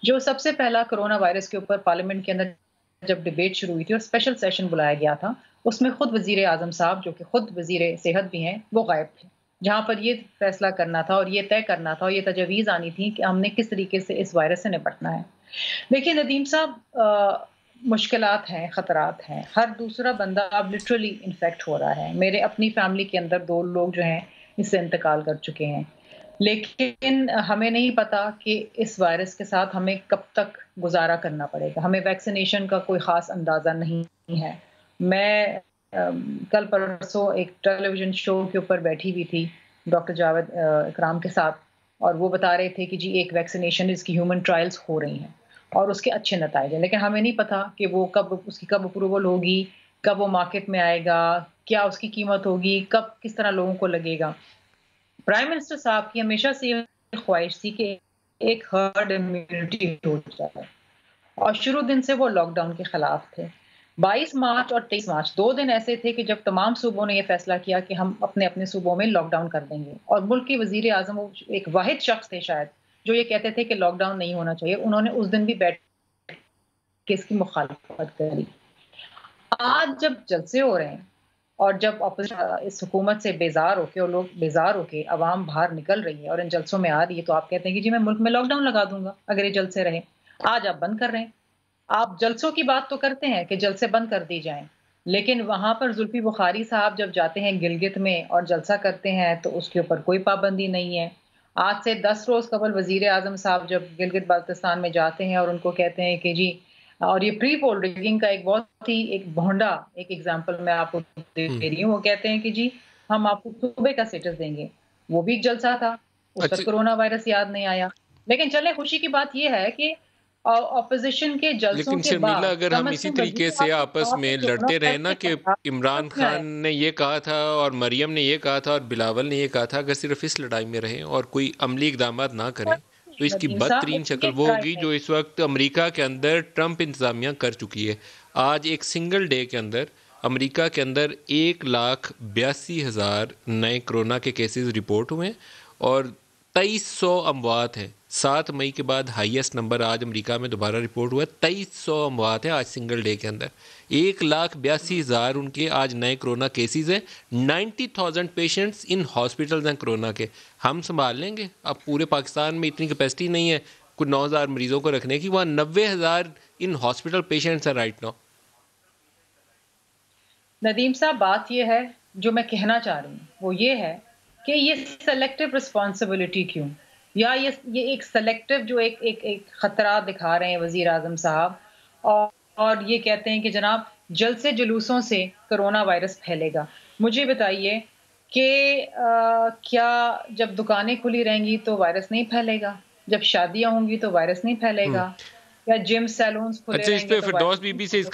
جو سب سے پہلا کرونا وائرس کے اوپر پارلیمنٹ کے اندر جب ڈیبیٹ شروع ہوئی تھی اور اسپیشل سیشن بلایا گیا تھا، اس میں خود وزیر اعظم صاحب جو کہ خود وزیر صحت بھی ہیں، وہ غائب تھے، جہاں پر یہ فیصلہ کرنا تھا اور یہ طے کرنا تھا اور یہ تجاویز آنی تھی کہ ہم نے کس طریقے سے اس وائرس سے نپٹنا ہے۔ دیکھیے ندیم صاحب، مشکلات ہیں، خطرات ہیں، ہر دوسرا بندہ اب لٹرلی انفیکٹ ہو رہا ہے۔ میرے اپنی فیملی کے اندر 2 لوگ جو ہیں اس سے انتقال کر چکے ہیں، لیکن ہمیں نہیں پتا کہ اس وائرس کے ساتھ ہمیں کب تک گزارا کرنا پڑے گا۔ ہمیں ویکسینیشن کا کوئی خاص اندازہ نہیں ہے۔ میں کل پرسوں ایک ٹیلی ویژن شو کے اوپر بیٹھی ہوئی تھی ڈاکٹر جاوید اکرام کے ساتھ، اور وہ بتا رہے تھے کہ جی ایک ویکسینیشن اس کی ہیومن ٹرائلز ہو رہی ہیں اور اس کے اچھے نتائج ہیں، لیکن ہمیں نہیں پتا کہ وہ اس کی کب اپروول ہوگی، کب وہ مارکیٹ میں آئے گا، کیا اس کی قیمت ہوگی، کب کس طرح لوگوں کو لگے گا۔ پرائم منسٹر صاحب کی ہمیشہ سے یہ خواہش تھی کہ ایک ہرڈ امیونٹی ہو جائے، اور شروع دن سے وہ لاک ڈاؤن کے خلاف تھے۔ 22 مارچ اور 23 مارچ 2 دن ایسے تھے کہ جب تمام صوبوں نے یہ فیصلہ کیا کہ ہم اپنے اپنے صوبوں میں لاک ڈاؤن کر دیں گے، اور ملک کے وزیر اعظم ایک واحد شخص تھے شاید جو یہ کہتے تھے کہ لاک ڈاؤن نہیں ہونا چاہیے۔ انہوں نے اس دن بھی بیٹھ کے اس کی مخالفت کری۔ آج جب جلسے ہو رہے ہیں اور جب اس حکومت سے بیزار ہو کے اور لوگ بیزار ہو کے عوام باہر نکل رہی ہے اور ان جلسوں میں آ رہی ہے، تو آپ کہتے ہیں کہ جی میں ملک میں لاک ڈاؤن لگا دوں گا اگر یہ جلسے رہے۔ آج آپ بند کر رہے ہیں۔ آپ جلسوں کی بات تو کرتے ہیں کہ جلسے بند کر دی جائیں، لیکن وہاں پر زلفی بخاری صاحب جب جاتے ہیں گلگت میں اور جلسہ کرتے ہیں تو اس کے اوپر کوئی پابندی نہیں ہے۔ آج سے 10 روز قبل وزیر اعظم صاحب جب گلگت بلتستان میں جاتے ہیں اور ان کو کہتے ہیں کہ جی، اور یہ پری پول ریگنگ کا ایک بہت ہی ایک بھونڈا ایک ایگزامپل میں آپ کو دے رہی ہوں، وہ کہتے ہیں کہ جی ہم آپ کو صوبے کا سٹیٹس دیں گے۔ وہ بھی ایک جلسہ تھا، اس اچھا، وقت کرونا وائرس یاد نہیں آیا۔ لیکن چلے، خوشی کی بات یہ ہے کہ اپوزیشن کے جلسوں لیکن کے شرمیلا، بعد اگر کم ہم از اسی کم طریقے وزیر سے اعظم آپس صاحب میں نے کورونا لڑتے رہے وائرس نا کے کہ عمران خلاف میں آئے۔ خان نے یہ کہا تھا اور مریم نے یہ کہا تھا اور بلاول نے یہ کہا تھا، اگر صرف اس لڑائی میں رہیں اور کوئی عملی اقدامات نہ کریں تو اس کی ندیم صاحب، بدترین اس شکل لیے وہ لڑائی ہوگی نہیں۔ جو اس وقت امریکہ کے اندر ٹرمپ انتظامیہ کر چکی ہے۔ آج ایک سنگل ڈے کے اندر امریکہ کے اندر 1,82,000 نئے کرونا کے کیسز رپورٹ ہوئے ہیں اور 2300 اموات ہیں۔ 7 مئی کے بعد ہائیسٹ نمبر آج امریکہ میں دوبارہ رپورٹ ہوا ہے، 2300 اموات ہیں آج سنگل ڈے کے اندر۔ 1,82,000 ان کے آج نئے کرونا کیسز ہیں، 90,000 پیشنٹس ان ہاسپٹلز ہیں کرونا کے۔ ہم سنبھال لیں گے؟ اب پورے پاکستان میں اتنی کیپیسٹی نہیں ہے کوئی 9,000 مریضوں کو رکھنے کی، وہاں 90,000 ان ہاسپٹل پیشنٹس ہیں رائٹ ناؤ۔ ندیم صاحب، بات یہ ہے، جو میں کہنا چاہ رہی ہوں وہ یہ ہے کہ یہ سلیکٹو رسپانسبلٹی کیوں، یا یہ ایک سلیکٹو جو ایک خطرہ دکھا رہے ہیں وزیر اعظم صاحب، اور یہ کہتے ہیں کہ جناب جلسے جلوسوں سے کرونا وائرس پھیلے گا۔ مجھے بتائیے کہ کیا جب دکانیں کھلی رہیں گی تو وائرس نہیں پھیلے گا؟ جب شادیاں ہوں گی تو وائرس نہیں پھیلے گا؟ یا جم سیلونز کھلے اچھا، اس رہیں گے پہ تو فردوس وائرس بی نہیں بی سے پھیلے اس گا؟